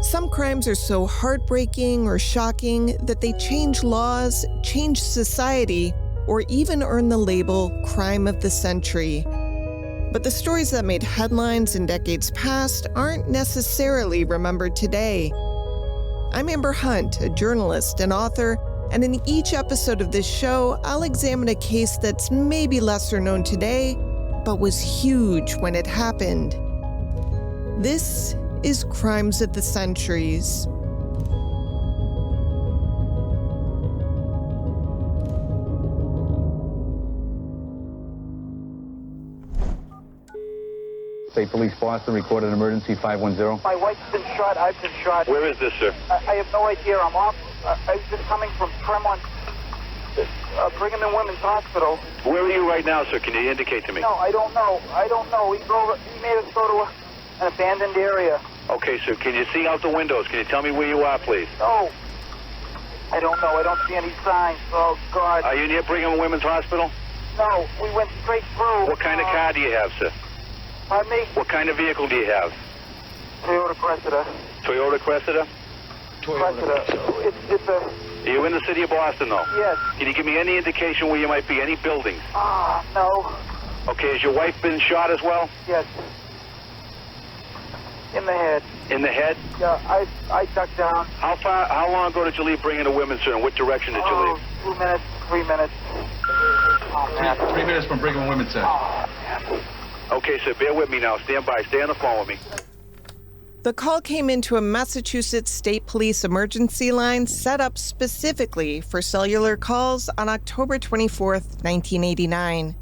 Some crimes are so heartbreaking or shocking that they change laws, change society, or even earn the label crime of the century. But the stories that made headlines in decades past aren't necessarily remembered today. I'm Amber Hunt, a journalist and author, and in each episode of this show, I'll examine a case that's maybe lesser known today, but was huge when it happened. This is Crimes of the Centuries. State Police Boston recorded an emergency 510. My wife's been shot. I've been shot. Where is this, sir? I have no idea. I'm off. I've been coming from Tremont, Brigham and Women's Hospital. Where are you right now, sir? Can you indicate to me? No, I don't know. He made us go to an abandoned area. Okay, sir. Can you see out the windows? Can you tell me where you are, please? No. I don't know. I don't see any signs. Oh, God. Are you near Brigham and Women's Hospital? No, we went straight through. What kind of car do you have, sir? Pardon me? What kind of vehicle do you have? Toyota Cressida. Toyota Cressida? Cressida. It's a... Are you in the city of Boston, though? Yes. Can you give me any indication where you might be? Any buildings? No. Okay, has your wife been shot as well? Yes. In the head. In the head? Yeah, I ducked down. How long ago did you leave Brigham and Women's, sir? In what direction did you leave? 2 minutes, 3 minutes. Oh, man. 3 minutes from Brigham and Women's, sir. Oh, man. Okay, sir, bear with me now. Stand by. Stay on the phone with me. The call came into a Massachusetts State Police emergency line set up specifically for cellular calls on October 24th, 1989.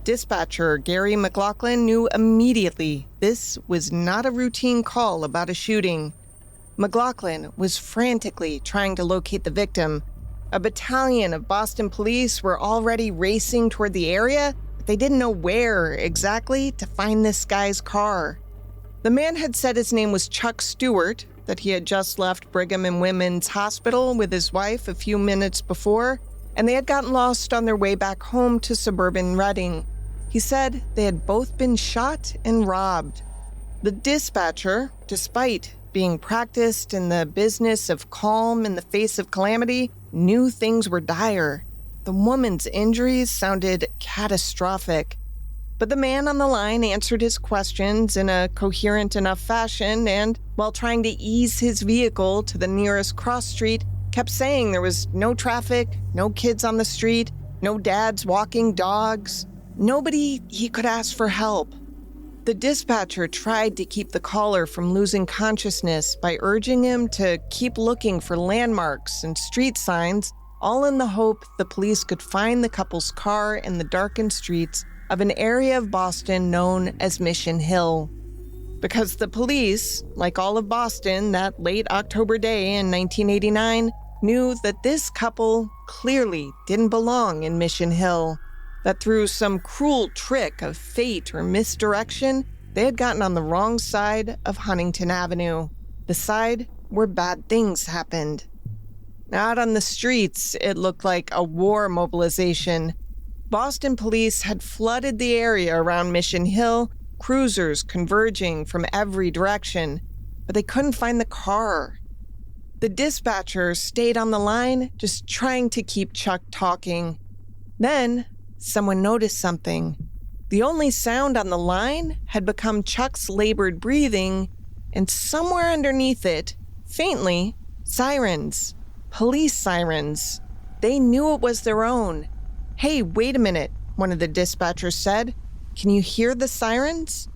Dispatcher Gary McLaughlin knew immediately this was not a routine call about a shooting. McLaughlin was frantically trying to locate the victim. A battalion of Boston police were already racing toward the area, but they didn't know where exactly to find this guy's car. The man had said his name was Chuck Stuart, that he had just left Brigham and Women's Hospital with his wife a few minutes before, and they had gotten lost on their way back home to suburban Reading. He said they had both been shot and robbed. The dispatcher, despite being practiced in the business of calm in the face of calamity, knew things were dire. The woman's injuries sounded catastrophic. But the man on the line answered his questions in a coherent enough fashion and, while trying to ease his vehicle to the nearest cross street, kept saying there was no traffic, no kids on the street, no dads walking dogs, nobody he could ask for help. The dispatcher tried to keep the caller from losing consciousness by urging him to keep looking for landmarks and street signs, all in the hope the police could find the couple's car in the darkened streets of an area of Boston known as Mission Hill. Because the police, like all of Boston that late October day in 1989, knew that this couple clearly didn't belong in Mission Hill, that through some cruel trick of fate or misdirection, they had gotten on the wrong side of Huntington Avenue, the side where bad things happened. Out on the streets, it looked like a war mobilization. Boston police had flooded the area around Mission Hill, cruisers converging from every direction, but they couldn't find the car. The dispatcher stayed on the line, just trying to keep Chuck talking. Then, someone noticed something. The only sound on the line had become Chuck's labored breathing, and somewhere underneath it, faintly, sirens. Police sirens. They knew it was their own. "Hey, wait a minute," one of the dispatchers said. "Can you hear the sirens?"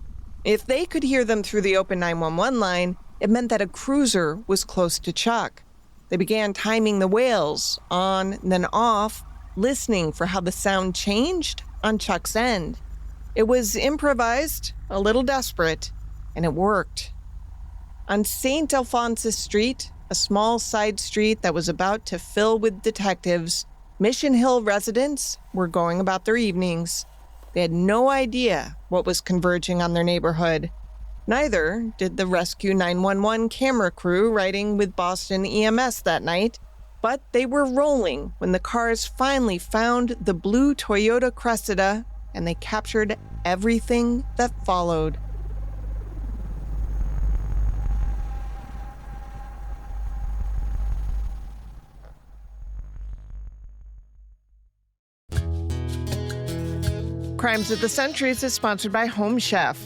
If they could hear them through the open 911 line, it meant that a cruiser was close to Chuck. They began timing the wails, on and then off, listening for how the sound changed on Chuck's end. It was improvised, a little desperate, and it worked. On St. Alphonsus Street, a small side street that was about to fill with detectives, Mission Hill residents were going about their evenings. They had no idea what was converging on their neighborhood. Neither did the Rescue 911 camera crew riding with Boston EMS that night, but they were rolling when the cars finally found the blue Toyota Cressida, and they captured everything that followed. Crimes of the Centuries is sponsored by Home Chef.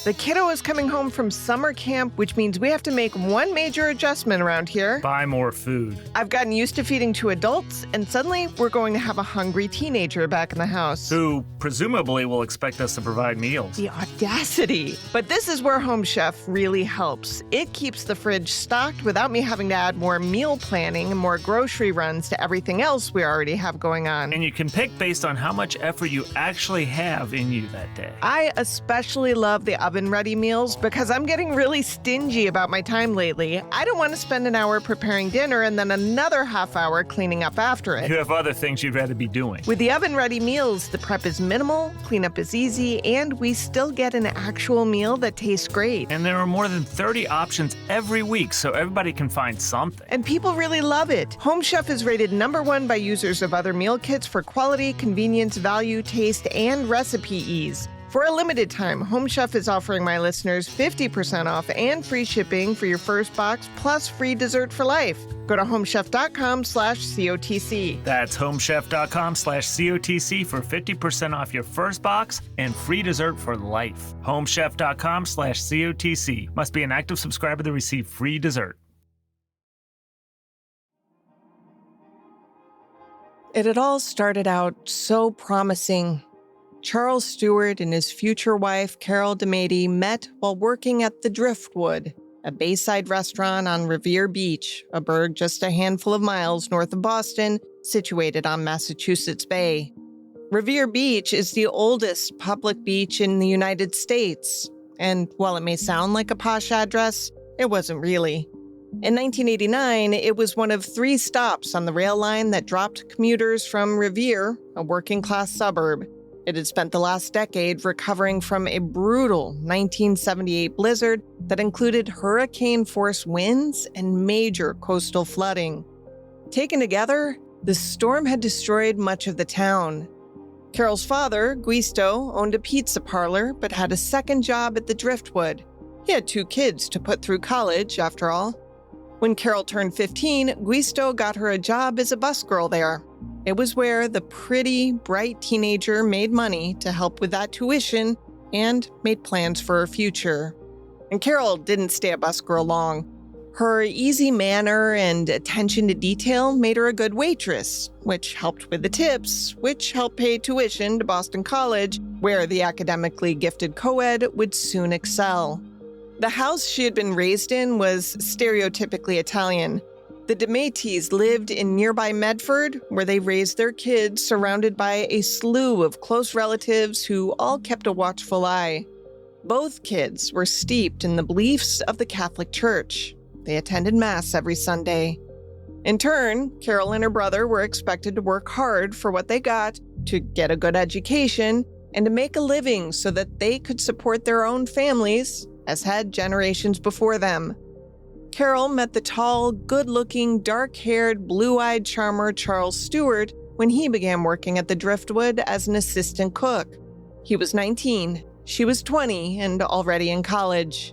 The kiddo is coming home from summer camp, which means we have to make one major adjustment around here. Buy more food. I've gotten used to feeding 2 adults, and suddenly we're going to have a hungry teenager back in the house. Who presumably will expect us to provide meals. The audacity. But this is where Home Chef really helps. It keeps the fridge stocked without me having to add more meal planning and more grocery runs to everything else we already have going on. And you can pick based on how much effort you actually have in you that day. I especially love the oven-ready meals because I'm getting really stingy about my time lately. I don't want to spend an hour preparing dinner and then another half hour cleaning up after it. You have other things you'd rather be doing. With the oven-ready meals, the prep is minimal, cleanup is easy, and we still get an actual meal that tastes great. And there are more than 30 options every week, so everybody can find something. And people really love it. Home Chef is rated #1 by users of other meal kits for quality, convenience, value, taste, and recipe ease. For a limited time, Home Chef is offering my listeners 50% off and free shipping for your first box, plus free dessert for life. Go to homechef.com/COTC. That's homechef.com/COTC for 50% off your first box and free dessert for life. Homechef.com/COTC. Must be an active subscriber to receive free dessert. It had all started out so promising. Charles Stuart and his future wife, Carol DeMady, met while working at the Driftwood, a bayside restaurant on Revere Beach, a burg just a handful of miles north of Boston, situated on Massachusetts Bay. Revere Beach is the oldest public beach in the United States, and while it may sound like a posh address, it wasn't really. In 1989, it was one of 3 stops on the rail line that dropped commuters from Revere, a working-class suburb. It had spent the last decade recovering from a brutal 1978 blizzard that included hurricane-force winds and major coastal flooding. Taken together, the storm had destroyed much of the town. Carol's father, Guisto, owned a pizza parlor but had a second job at the Driftwood. He had 2 kids to put through college, after all. When Carol turned 15, Guisto got her a job as a busgirl there. It was where the pretty, bright teenager made money to help with that tuition and made plans for her future. And Carol didn't stay a busgirl long. Her easy manner and attention to detail made her a good waitress, which helped with the tips, which helped pay tuition to Boston College, where the academically gifted co-ed would soon excel. The house she had been raised in was stereotypically Italian. The DeMaties lived in nearby Medford, where they raised their kids surrounded by a slew of close relatives who all kept a watchful eye. Both kids were steeped in the beliefs of the Catholic Church. They attended Mass every Sunday. In turn, Carol and her brother were expected to work hard for what they got, to get a good education, and to make a living so that they could support their own families, as had generations before them. Carol met the tall, good-looking, dark-haired, blue-eyed charmer Charles Stuart when he began working at the Driftwood as an assistant cook. He was 19, she was 20, and already in college.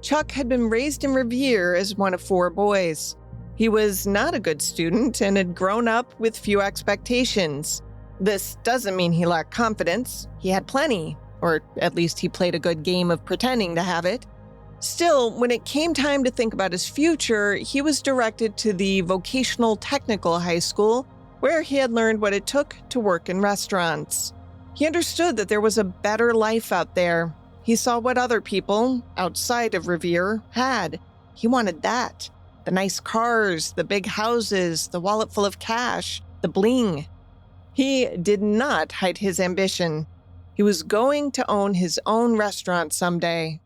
Chuck had been raised in Revere as one of 4 boys. He was not a good student and had grown up with few expectations. This doesn't mean he lacked confidence. He had plenty, or at least he played a good game of pretending to have it. Still, when it came time to think about his future, he was directed to the vocational technical high school, where he had learned what it took to work in restaurants. He understood that there was a better life out there. He saw what other people, outside of Revere, had. He wanted that. The nice cars, the big houses, the wallet full of cash, the bling. He did not hide his ambition. He was going to own his own restaurant someday.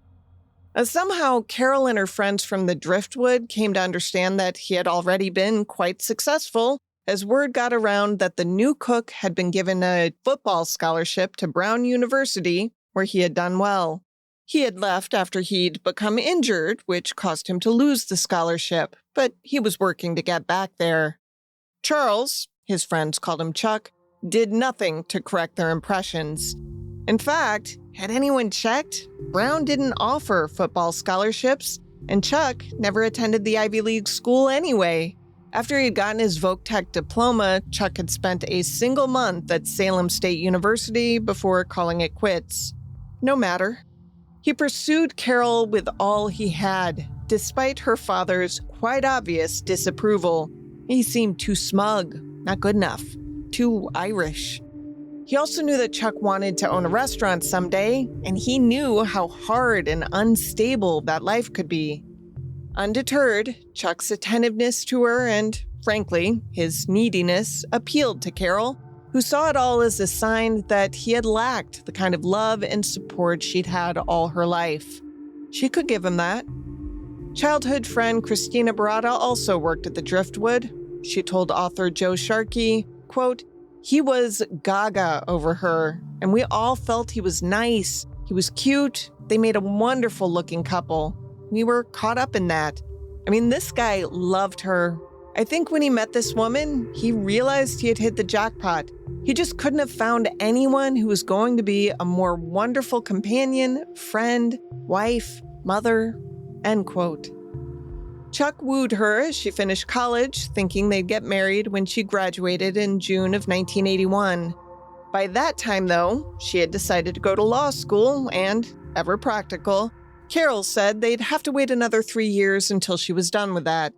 Somehow, Carol and her friends from the Driftwood came to understand that he had already been quite successful, as word got around that the new cook had been given a football scholarship to Brown University, where he had done well. He had left after he'd become injured, which caused him to lose the scholarship, but he was working to get back there. Charles, his friends called him Chuck, did nothing to correct their impressions. In fact, had anyone checked, Brown didn't offer football scholarships, and Chuck never attended the Ivy League school anyway. After he'd gotten his Voc Tech diploma, Chuck had spent a single month at Salem State University before calling it quits. No matter. He pursued Carol with all he had, despite her father's quite obvious disapproval. He seemed too smug, not good enough, too Irish. He also knew that Chuck wanted to own a restaurant someday, and he knew how hard and unstable that life could be. Undeterred, Chuck's attentiveness to her and, frankly, his neediness appealed to Carol, who saw it all as a sign that he had lacked the kind of love and support she'd had all her life. She could give him that. Childhood friend Christina Barada also worked at the Driftwood. She told author Joe Sharkey, quote, "He was gaga over her, and we all felt he was nice. He was cute. They made a wonderful looking couple. We were caught up in that. I mean, this guy loved her. I think when he met this woman, he realized he had hit the jackpot. He just couldn't have found anyone who was going to be a more wonderful companion, friend, wife, mother," end quote. Chuck wooed her as she finished college, thinking they'd get married when she graduated in June of 1981. By that time, though, she had decided to go to law school and, ever practical, Carol said they'd have to wait another 3 years until she was done with that.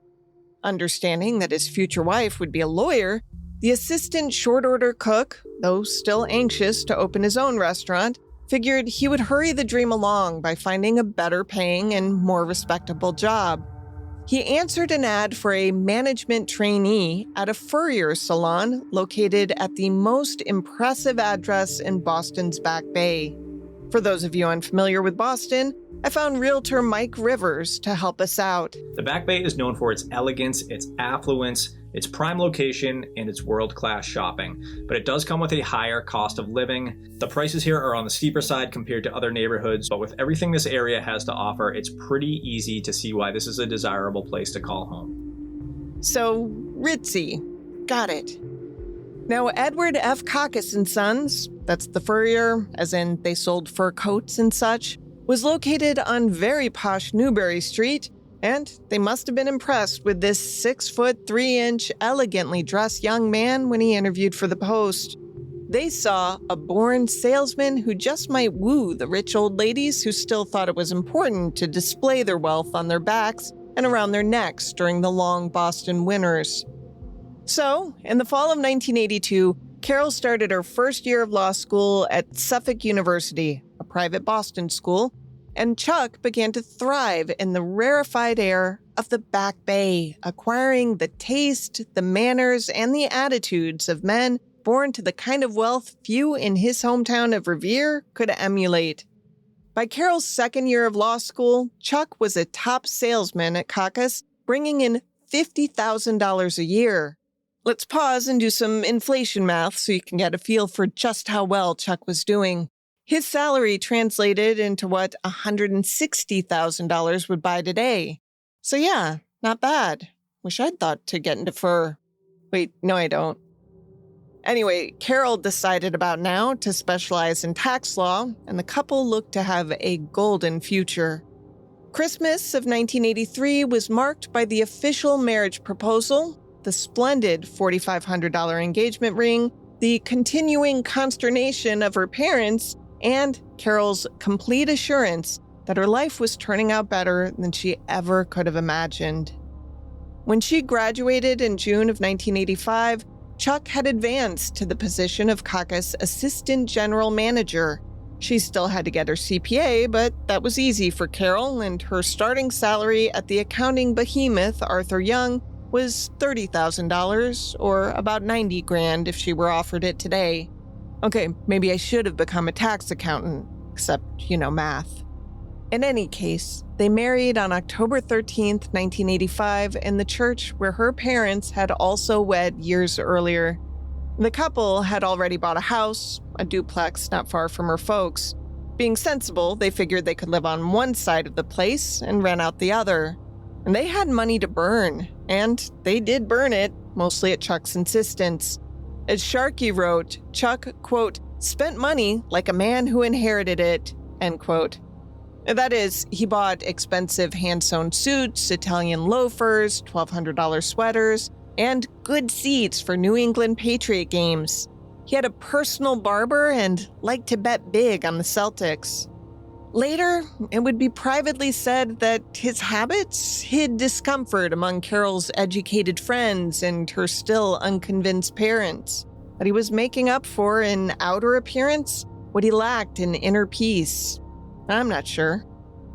Understanding that his future wife would be a lawyer, the assistant short-order cook, though still anxious to open his own restaurant, figured he would hurry the dream along by finding a better-paying and more respectable job. He answered an ad for a management trainee at a furrier salon located at the most impressive address in Boston's Back Bay. For those of you unfamiliar with Boston, I found realtor Mike Rivers to help us out. The Back Bay is known for its elegance, its affluence, its prime location, and its world-class shopping. But it does come with a higher cost of living. The prices here are on the steeper side compared to other neighborhoods, but with everything this area has to offer, it's pretty easy to see why this is a desirable place to call home. So, ritzy. Got it. Now, Edward F. Caucus & Sons, that's the furrier, as in they sold fur coats and such, was located on very posh Newbury Street, and they must have been impressed with this 6'3", elegantly dressed young man when he interviewed for the Post. They saw a born salesman who just might woo the rich old ladies who still thought it was important to display their wealth on their backs and around their necks during the long Boston winters. So, in the fall of 1982, Carol started her first year of law school at Suffolk University, a private Boston school, and Chuck began to thrive in the rarefied air of the Back Bay, acquiring the taste, the manners, and the attitudes of men born to the kind of wealth few in his hometown of Revere could emulate. By Carol's second year of law school, Chuck was a top salesman at Caucus, bringing in $50,000 a year. Let's pause and do some inflation math so you can get a feel for just how well Chuck was doing. His salary translated into what $160,000 would buy today. So yeah, not bad. Wish I'd thought to get into fur. Wait, no I don't. Anyway, Carol decided about now to specialize in tax law, and the couple looked to have a golden future. Christmas of 1983 was marked by the official marriage proposal, the splendid $4,500 engagement ring, the continuing consternation of her parents, and Carol's complete assurance that her life was turning out better than she ever could have imagined. When she graduated in June of 1985, Chuck had advanced to the position of Caucus Assistant General Manager. She still had to get her CPA, but that was easy for Carol, and her starting salary at the accounting behemoth Arthur Young was $30,000, or about $90,000 if she were offered it today. Okay, maybe I should have become a tax accountant, except, math. In any case, they married on October 13th, 1985, in the church where her parents had also wed years earlier. The couple had already bought a house, a duplex not far from her folks. Being sensible, they figured they could live on one side of the place and rent out the other. And they had money to burn, and they did burn it, mostly at Chuck's insistence. As Sharkey wrote, Chuck, quote, spent money like a man who inherited it, end quote. That is, he bought expensive hand-sewn suits, Italian loafers, $1,200 sweaters, and good seats for New England Patriot games. He had a personal barber and liked to bet big on the Celtics. Later, it would be privately said that his habits hid discomfort among Carol's educated friends and her still unconvinced parents. But he was making up for in outer appearance what he lacked in inner peace. I'm not sure.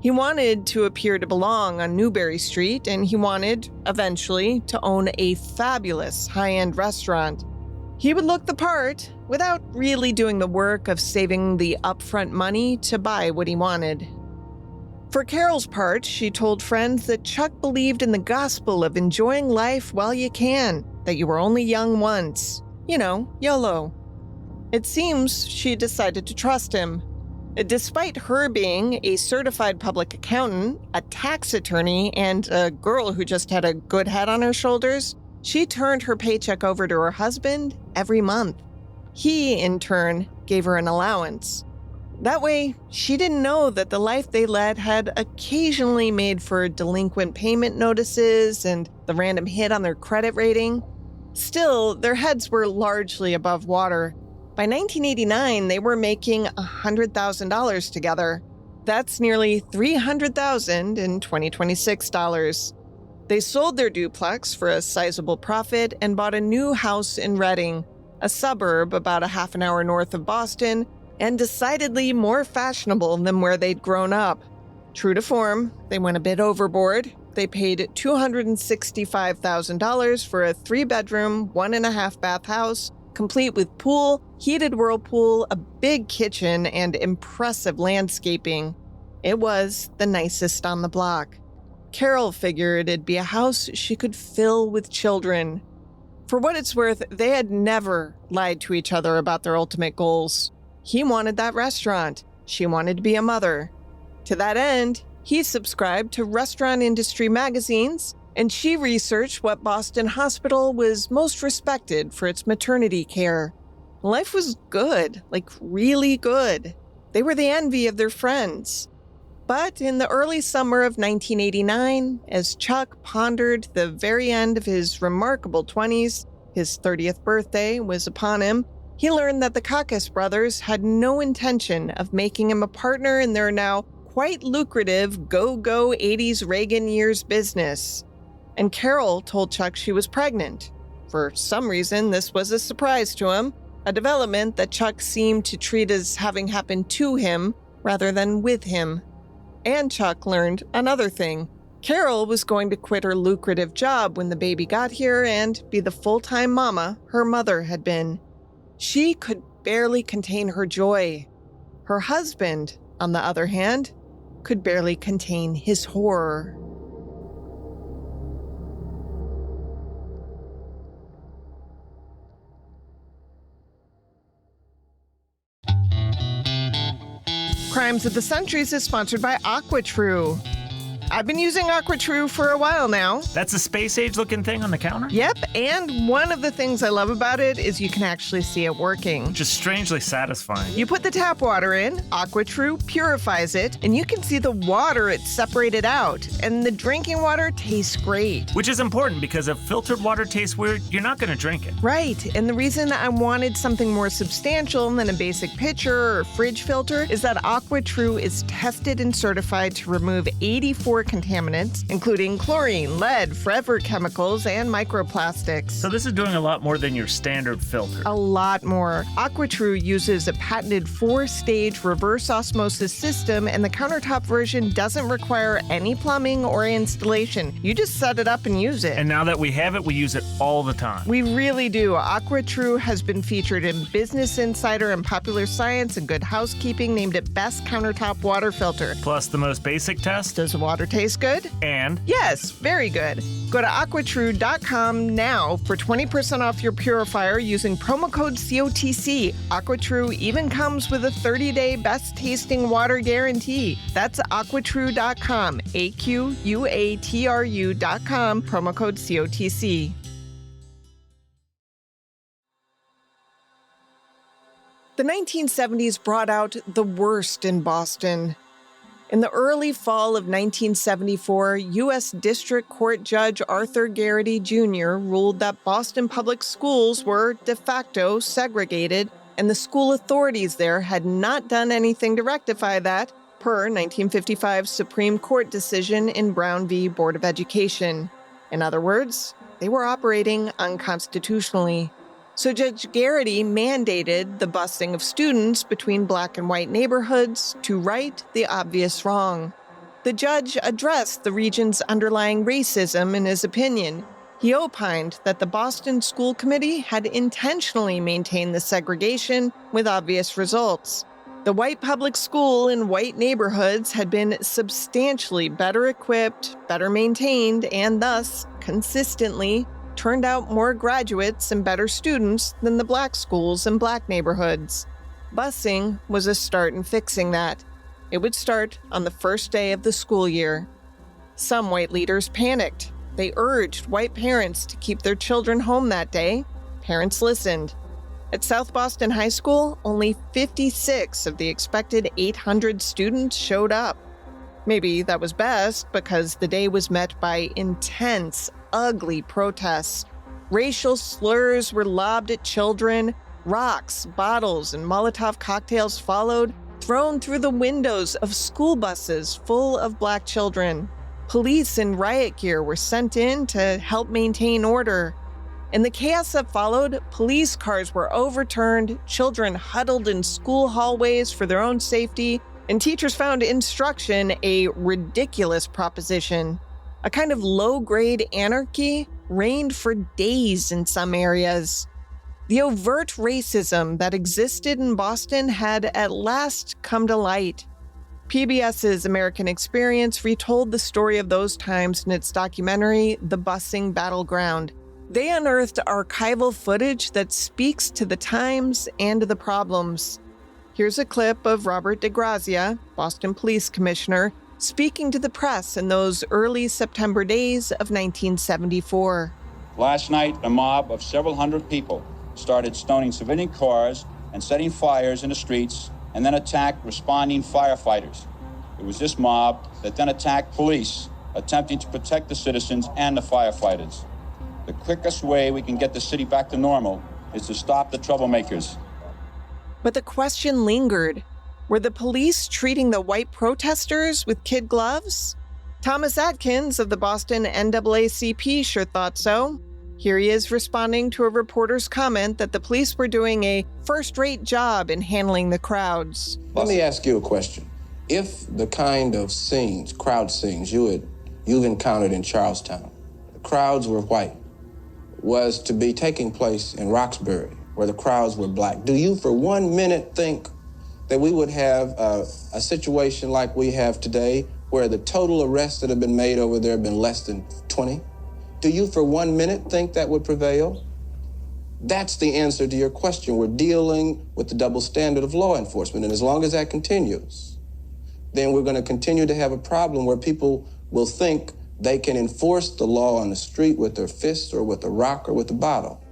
He wanted to appear to belong on Newberry Street, and he wanted, eventually, to own a fabulous high-end restaurant. He would look the part without really doing the work of saving the upfront money to buy what he wanted. For Carol's part, she told friends that Chuck believed in the gospel of enjoying life while you can, that you were only young once. You know, YOLO. It seems she decided to trust him. Despite her being a certified public accountant, a tax attorney, and a girl who just had a good head on her shoulders, she turned her paycheck over to her husband every month. He, in turn, gave her an allowance. That way, she didn't know that the life they led had occasionally made for delinquent payment notices and the random hit on their credit rating. Still, their heads were largely above water. By 1989, they were making $100,000 together. That's nearly $300,000 in 2026 dollars. They sold their duplex for a sizable profit and bought a new house in Reading, a suburb about a half an hour north of Boston, and decidedly more fashionable than where they'd grown up. True to form, they went a bit overboard. They paid $265,000 for a 3-bedroom, 1.5-bath house, complete with pool, heated whirlpool, a big kitchen, and impressive landscaping. It was the nicest on the block. Carol figured it'd be a house she could fill with children. For what it's worth, they had never lied to each other about their ultimate goals. He wanted that restaurant. She wanted to be a mother. To that end, he subscribed to restaurant industry magazines, and she researched what Boston hospital was most respected for its maternity care. Life was good, like really good. They were the envy of their friends. But in the early summer of 1989, as Chuck pondered the very end of his remarkable 20s, his 30th birthday was upon him, he learned that the Caucus brothers had no intention of making him a partner in their now quite lucrative go-go 80s Reagan years business. And Carol told Chuck she was pregnant. For some reason, this was a surprise to him, a development that Chuck seemed to treat as having happened to him rather than with him. And Chuck learned another thing. Carol was going to quit her lucrative job when the baby got here and be the full-time mama her mother had been. She could barely contain her joy. Her husband, on the other hand, could barely contain his horror. Crimes of the Centuries is sponsored by AquaTrue. I've been using AquaTrue for a while now. That's a space-age looking thing on the counter? Yep, and one of the things I love about it is you can actually see it working. Just strangely satisfying. You put the tap water in, AquaTrue purifies it, and you can see the water it's separated out, and the drinking water tastes great. Which is important because if filtered water tastes weird, you're not going to drink it. Right, and the reason I wanted something more substantial than a basic pitcher or fridge filter is that AquaTrue is tested and certified to remove 84 contaminants, including chlorine, lead, forever chemicals, and microplastics. So this is doing a lot more than your standard filter. A lot more. AquaTrue uses a patented 4-stage reverse osmosis system, and the countertop version doesn't require any plumbing or installation. You just set it up and use it. And now that we have it, we use it all the time. We really do. AquaTrue has been featured in Business Insider and Popular Science and Good Housekeeping, named it Best Countertop Water Filter. Plus the most basic test. Does the water taste good? And? Yes, very good. Go to AquaTrue.com now for 20% off your purifier using promo code COTC. AquaTrue even comes with a 30-day best-tasting water guarantee. That's AquaTrue.com, AQUATRU.com, promo code COTC. The 1970s brought out the worst in Boston. In the early fall of 1974, U.S. District Court Judge Arthur Garrity Jr. ruled that Boston public schools were de facto segregated, and the school authorities there had not done anything to rectify that, per 1955's Supreme Court decision in Brown v. Board of Education. In other words, they were operating unconstitutionally. So Judge Garrity mandated the busing of students between black and white neighborhoods to right the obvious wrong. The judge addressed the region's underlying racism in his opinion. He opined that the Boston School Committee had intentionally maintained the segregation with obvious results. The white public school in white neighborhoods had been substantially better equipped, better maintained, and thus, consistently, turned out more graduates and better students than the black schools in black neighborhoods. Busing was a start in fixing that. It would start on the first day of the school year. Some white leaders panicked. They urged white parents to keep their children home that day. Parents listened. At South Boston High School, only 56 of the expected 800 students showed up. Maybe that was best because the day was met by intense, ugly protests. Racial slurs were lobbed at children. Rocks, bottles, and Molotov cocktails followed, thrown through the windows of school buses full of black children. Police in riot gear were sent in to help maintain order. In the chaos that followed, police cars were overturned, children huddled in school hallways for their own safety, and teachers found instruction a ridiculous proposition. A kind of low-grade anarchy reigned for days in some areas. The overt racism that existed in Boston had at last come to light. PBS's American Experience retold the story of those times in its documentary, The Busing Battleground. They unearthed archival footage that speaks to the times and the problems. Here's a clip of Robert DeGrazia, Boston Police Commissioner, speaking to the press in those early September days of 1974. Last night, a mob of several hundred people started stoning civilian cars and setting fires in the streets and then attacked responding firefighters. It was this mob that then attacked police, attempting to protect the citizens and the firefighters. The quickest way we can get the city back to normal is to stop the troublemakers. But the question lingered. Were the police treating the white protesters with kid gloves? Thomas Atkins of the Boston NAACP sure thought so. Here he is responding to a reporter's comment that the police were doing a first-rate job in handling the crowds. Let me ask you a question. If the kind of scenes, crowd scenes, you've encountered in Charlestown, the crowds were white, was to be taking place in Roxbury, where the crowds were black, do you for 1 minute think that we would have a situation like we have today, where the total arrests that have been made over there have been less than 20? Do you for 1 minute think that would prevail? That's the answer to your question. We're dealing with the double standard of law enforcement, and as long as that continues, then we're going to continue to have a problem where people will think they can enforce the law on the street with their fists or with a rock or with a bottle.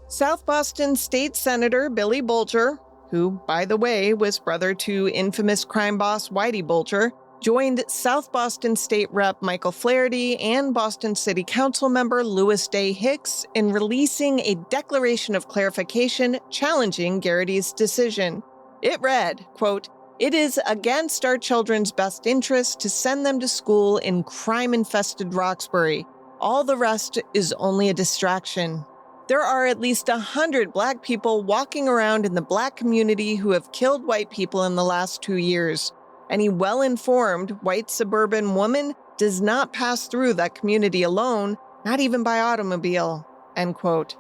South Boston State Senator Billy Bolger, who, by the way, was brother to infamous crime boss Whitey Bulger, joined South Boston State Rep Michael Flaherty and Boston City Council member Louis Day Hicks in releasing a declaration of clarification challenging Garrity's decision. It read, quote, "It is against our children's best interest to send them to school in crime-infested Roxbury. All the rest is only a distraction. There are at least 100 black people walking around in the black community who have killed white people in the last 2 years. Any well-informed white suburban woman does not pass through that community alone, not even by automobile," end quote.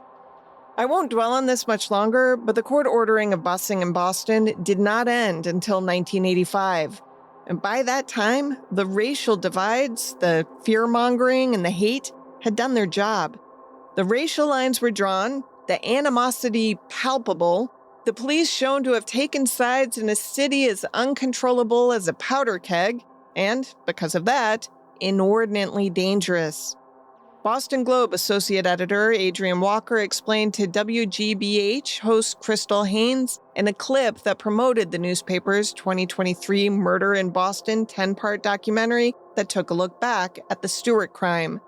I won't dwell on this much longer, but the court ordering of busing in Boston did not end until 1985. And by that time, the racial divides, the fear-mongering, and the hate had done their job. The racial lines were drawn, the animosity palpable, the police shown to have taken sides in a city as uncontrollable as a powder keg, and, because of that, inordinately dangerous. Boston Globe associate editor Adrian Walker explained to WGBH host Crystal Haynes in a clip that promoted the newspaper's 2023 Murder in Boston 10-part documentary that took a look back at the Stuart crime.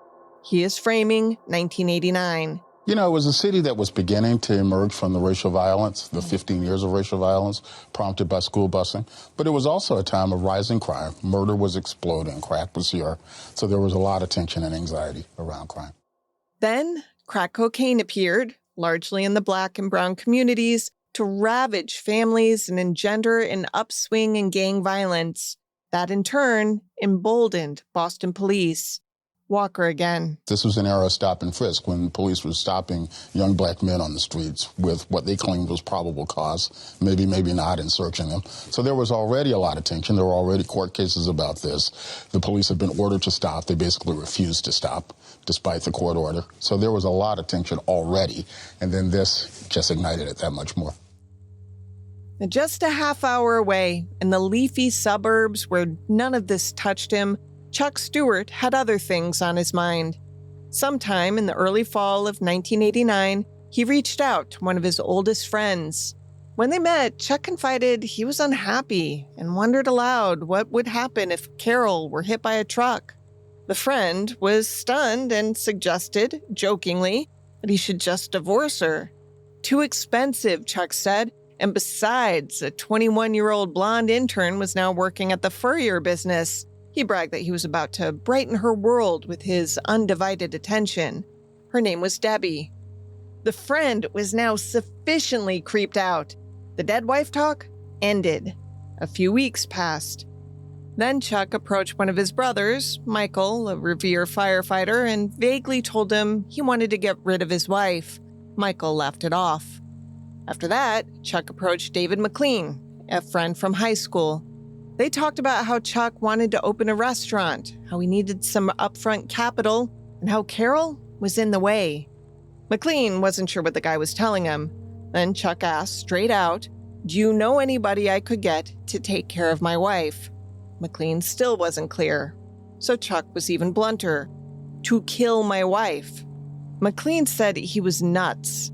He is framing 1989. You know, it was a city that was beginning to emerge from the racial violence, the 15 years of racial violence prompted by school busing. But it was also a time of rising crime. Murder was exploding, crack was here. So there was a lot of tension and anxiety around crime. Then crack cocaine appeared, largely in the Black and brown communities, to ravage families and engender an upswing in gang violence. That in turn emboldened Boston police. Walker again. This was an era of stop and frisk when police were stopping young black men on the streets with what they claimed was probable cause, maybe not, and searching them. So there was already a lot of tension. There were already court cases about this. The police had been ordered to stop. They basically refused to stop despite the court order. So there was a lot of tension already. And then this just ignited it that much more. Just a half hour away, in the leafy suburbs where none of this touched him, Chuck Stuart had other things on his mind. Sometime in the early fall of 1989, he reached out to one of his oldest friends. When they met, Chuck confided he was unhappy and wondered aloud what would happen if Carol were hit by a truck. The friend was stunned and suggested, jokingly, that he should just divorce her. Too expensive, Chuck said, and besides, a 21-year-old blonde intern was now working at the furrier business. He bragged that he was about to brighten her world with his undivided attention. Her name was Debbie. The friend was now sufficiently creeped out. The dead wife talk ended. A few weeks passed. Then Chuck approached one of his brothers, Michael, a Revere firefighter, and vaguely told him he wanted to get rid of his wife. Michael laughed it off. After that, Chuck approached David McLean, a friend from high school. They talked about how Chuck wanted to open a restaurant, how he needed some upfront capital, and how Carol was in the way. McLean wasn't sure what the guy was telling him. Then Chuck asked straight out, "Do you know anybody I could get to take care of my wife?" McLean still wasn't clear. So Chuck was even blunter. "To kill my wife." McLean said he was nuts.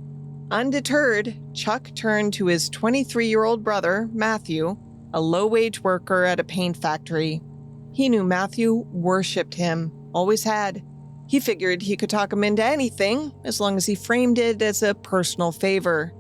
Undeterred, Chuck turned to his 23-year-old brother, Matthew, a low-wage worker at a paint factory. He knew Matthew worshipped him, always had. He figured he could talk him into anything as long as he framed it as a personal favor.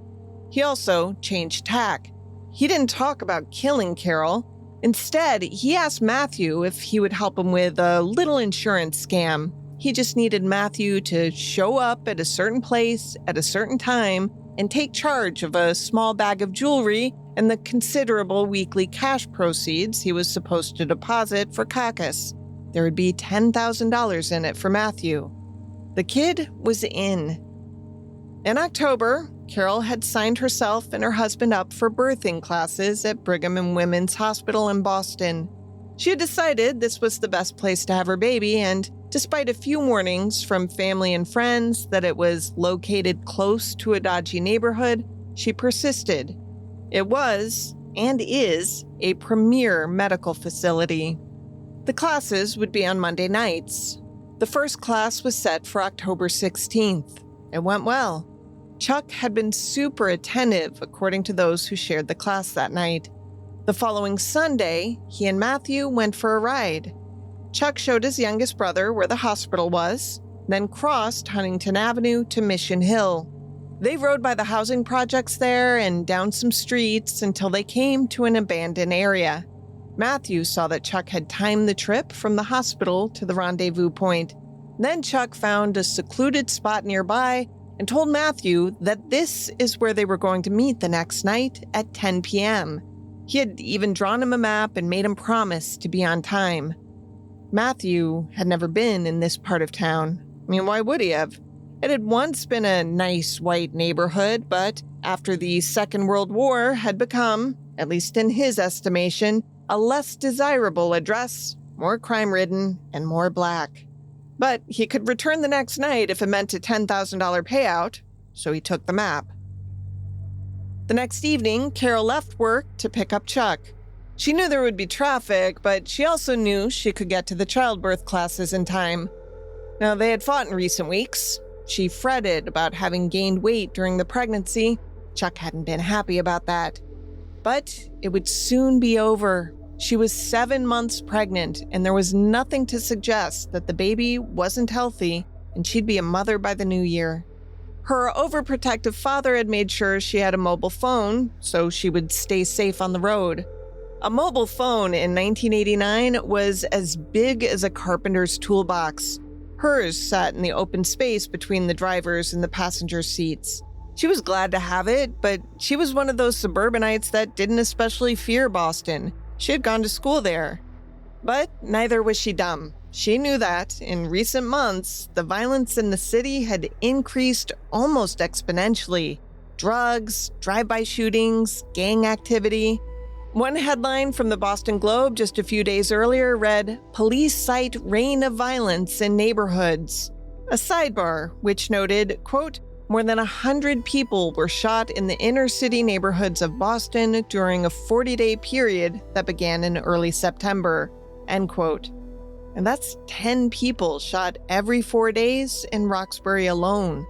He also changed tack. He didn't talk about killing Carol. Instead, he asked Matthew if he would help him with a little insurance scam. He just needed Matthew to show up at a certain place at a certain time and take charge of a small bag of jewelry and the considerable weekly cash proceeds he was supposed to deposit for Caucus. There would be $10,000 in it for Matthew. The kid was in. In October, Carol had signed herself and her husband up for birthing classes at Brigham and Women's Hospital in Boston. She had decided this was the best place to have her baby, and despite a few warnings from family and friends that it was located close to a dodgy neighborhood, she persisted. It was, and is, a premier medical facility. The classes would be on Monday nights. The first class was set for October 16th. It went well. Chuck had been super attentive, according to those who shared the class that night. The following Sunday, he and Matthew went for a ride. Chuck showed his youngest brother where the hospital was, then crossed Huntington Avenue to Mission Hill. They rode by the housing projects there and down some streets until they came to an abandoned area. Matthew saw that Chuck had timed the trip from the hospital to the rendezvous point. Then Chuck found a secluded spot nearby and told Matthew that this is where they were going to meet the next night at 10 p.m. He had even drawn him a map and made him promise to be on time. Matthew had never been in this part of town. I mean, why would he have? It had once been a nice white neighborhood, but after the Second World War had become, at least in his estimation, a less desirable address, more crime-ridden, and more black. But he could return the next night if it meant a $10,000 payout, so he took the map. The next evening, Carol left work to pick up Chuck. She knew there would be traffic, but she also knew she could get to the childbirth classes in time. Now, they had fought in recent weeks. She fretted about having gained weight during the pregnancy. Chuck hadn't been happy about that. But it would soon be over. She was 7 months pregnant, and there was nothing to suggest that the baby wasn't healthy and she'd be a mother by the new year. Her overprotective father had made sure she had a mobile phone so she would stay safe on the road. A mobile phone in 1989 was as big as a carpenter's toolbox. Hers sat in the open space between the driver's and the passenger seats. She was glad to have it, but she was one of those suburbanites that didn't especially fear Boston. She had gone to school there. But neither was she dumb. She knew that, in recent months, the violence in the city had increased almost exponentially. Drugs, drive-by shootings, gang activity. One headline from the Boston Globe just a few days earlier read, "Police cite reign of violence in neighborhoods." A sidebar, which noted, quote, "More than 100 people were shot in the inner city neighborhoods of Boston during a 40-day period that began in early September," end quote. And that's 10 people shot every 4 days in Roxbury alone.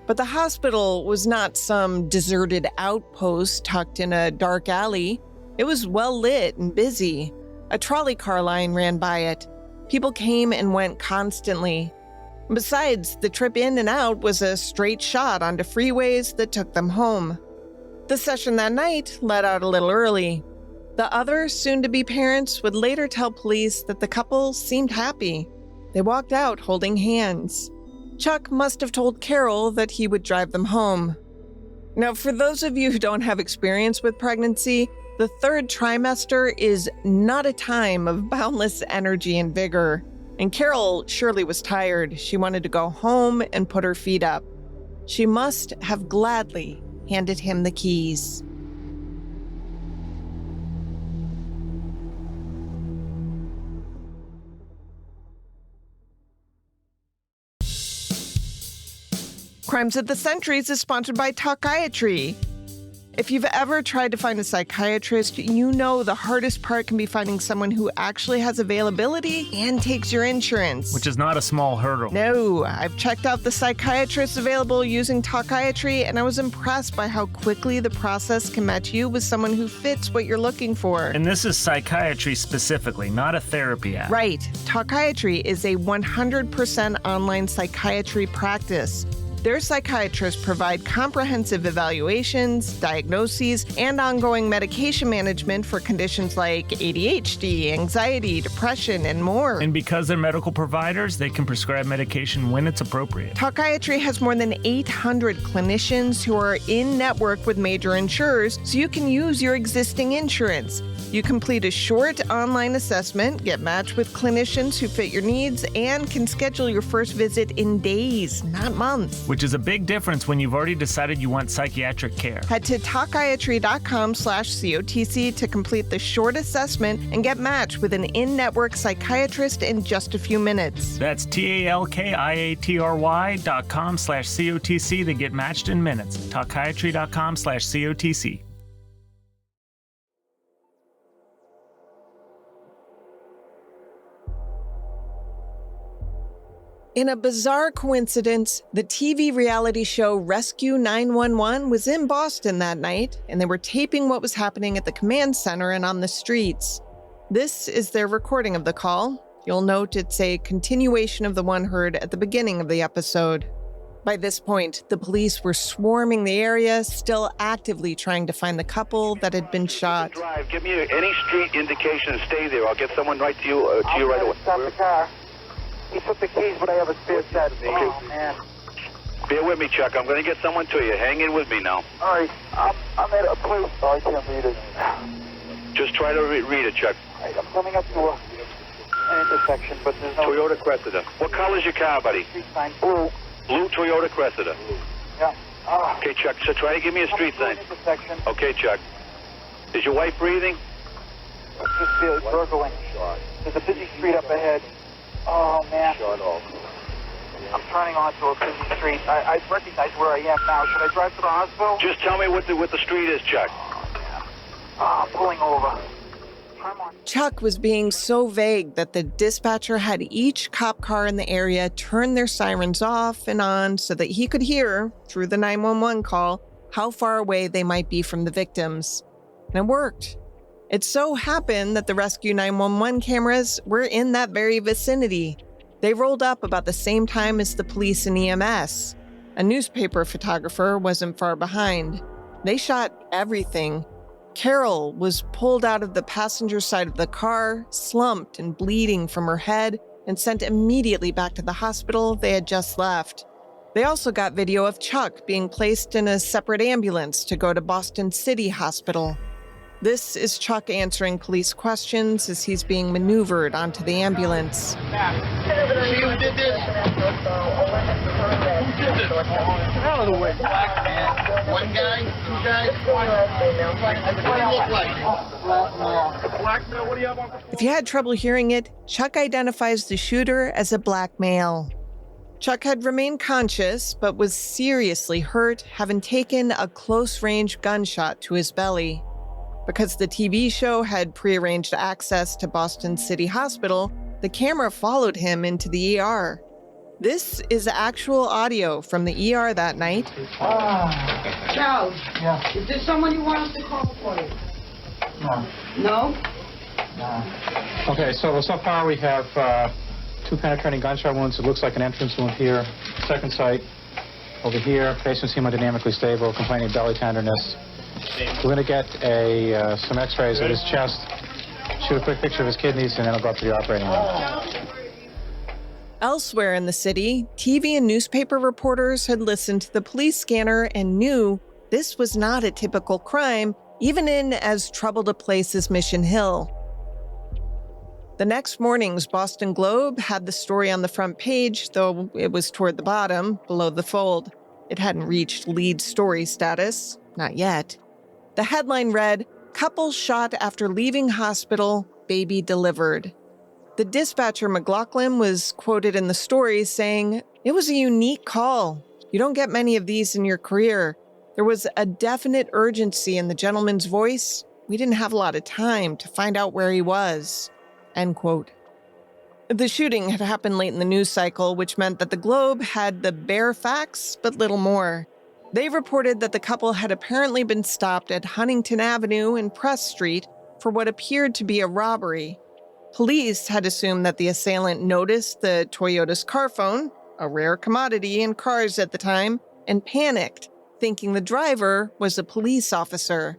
But the hospital was not some deserted outpost tucked in a dark alley. It was well lit and busy. A trolley car line ran by it. People came and went constantly. Besides, the trip in and out was a straight shot onto freeways that took them home. The session that night let out a little early. The other soon-to-be parents would later tell police that the couple seemed happy. They walked out holding hands. Chuck must have told Carol that he would drive them home. Now, for those of you who don't have experience with pregnancy, the third trimester is not a time of boundless energy and vigor. And Carol surely was tired. She wanted to go home and put her feet up. She must have gladly handed him the keys. Crimes of the Centuries is sponsored by Talkiatry. If you've ever tried to find a psychiatrist, you know the hardest part can be finding someone who actually has availability and takes your insurance. Which is not a small hurdle. No, I've checked out the psychiatrists available using Talkiatry, and I was impressed by how quickly the process can match you with someone who fits what you're looking for. And this is psychiatry specifically, not a therapy app. Right. Talkiatry is a 100% online psychiatry practice. Their psychiatrists provide comprehensive evaluations, diagnoses, and ongoing medication management for conditions like ADHD, anxiety, depression, and more. And because they're medical providers, they can prescribe medication when it's appropriate. Talkiatry has more than 800 clinicians who are in network with major insurers, so you can use your existing insurance. You complete a short online assessment, get matched with clinicians who fit your needs, and can schedule your first visit in days, not months. Which is a big difference when you've already decided you want psychiatric care. Head to talkiatry.com/COTC to complete the short assessment and get matched with an in-network psychiatrist in just a few minutes. That's TALKIATRY.com/COTC to get matched in minutes. Talkiatry.com/COTC. In a bizarre coincidence, the TV reality show Rescue 911 was in Boston that night, and they were taping what was happening at the command center and on the streets. This is their recording of the call. You'll note it's a continuation of the one heard at the beginning of the episode. By this point, the police were swarming the area, still actively trying to find the couple that had been shot. Drive. Give me any street indication and stay there. I'll get someone right to you right away. Stop the car. He took the keys, but I have a spare set. Oh, man. Bear with me, Chuck. I'm going to get someone to you. Hang in with me now. All right. I'm at a place. Oh, I can't read it. Just try to read it, Chuck. All right, I'm coming up to an intersection, but there's no... Toyota Cressida. What color's your car, buddy? Street sign. Blue. Blue Toyota Cressida. Yeah. Okay, Chuck. So try to give me a street sign. Intersection. Okay, Chuck. Is your wife breathing? Just gurgling. There's a busy street up ahead. Oh, man. I'm turning onto a busy street. I recognize where I am now. Should I drive to the hospital? Just tell me what the street is, Chuck. I'm pulling over. Turn on. Chuck was being so vague that the dispatcher had each cop car in the area turn their sirens off and on so that he could hear, through the 911 call, how far away they might be from the victims. And it worked. It so happened that the rescue 911 cameras were in that very vicinity. They rolled up about the same time as the police and EMS. A newspaper photographer wasn't far behind. They shot everything. Carol was pulled out of the passenger side of the car, slumped and bleeding from her head, and sent immediately back to the hospital they had just left. They also got video of Chuck being placed in a separate ambulance to go to Boston City Hospital. This is Chuck answering police questions as he's being maneuvered onto the ambulance. Who did this? Out of the way. Black man. One guy? Two guys? What do you look like? Black man, what do you have on? If you had trouble hearing it, Chuck identifies the shooter as a black male. Chuck had remained conscious, but was seriously hurt, having taken a close-range gunshot to his belly. Because the TV show had prearranged access to Boston City Hospital, the camera followed him into the ER. This is actual audio from the ER that night. Charles, yeah. Is there someone you want us to call for you? No. No? No. Okay, so far we have 2 penetrating gunshot wounds. It looks like an entrance wound here. Second sight over here. Patient's hemodynamically stable, complaining of belly tenderness. We're going to get some x-rays of his chest, shoot a quick picture of his kidneys, and then I'll go up to the operating room. Elsewhere in the city, TV and newspaper reporters had listened to the police scanner and knew this was not a typical crime, even in as troubled a place as Mission Hill. The next morning's Boston Globe had the story on the front page, though it was toward the bottom, below the fold. It hadn't reached lead story status, not yet. The headline read, "Couple shot after leaving hospital, baby delivered." The dispatcher McLaughlin was quoted in the story saying, "It was a unique call. You don't get many of these in your career. There was a definite urgency in the gentleman's voice. We didn't have a lot of time to find out where he was." End quote. The shooting had happened late in the news cycle, which meant that the Globe had the bare facts, but little more. They reported that the couple had apparently been stopped at Huntington Avenue and Press Street for what appeared to be a robbery. Police had assumed that the assailant noticed the Toyota's car phone, a rare commodity in cars at the time, and panicked, thinking the driver was a police officer.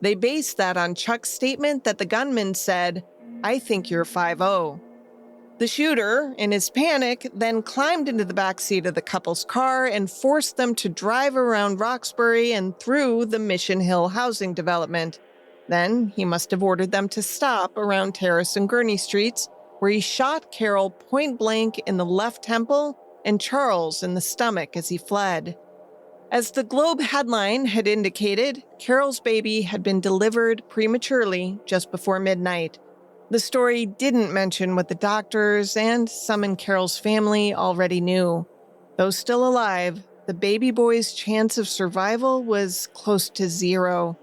They based that on Chuck's statement that the gunman said, "I think you're 5-0. The shooter, in his panic, then climbed into the backseat of the couple's car and forced them to drive around Roxbury and through the Mission Hill housing development. Then he must have ordered them to stop around Terrace and Gurney Streets, where he shot Carol point blank in the left temple and Charles in the stomach as he fled. As the Globe headline had indicated, Carol's baby had been delivered prematurely just before midnight. The story didn't mention what the doctors and some in Carol's family already knew. Though still alive, the baby boy's chance of survival was close to 0.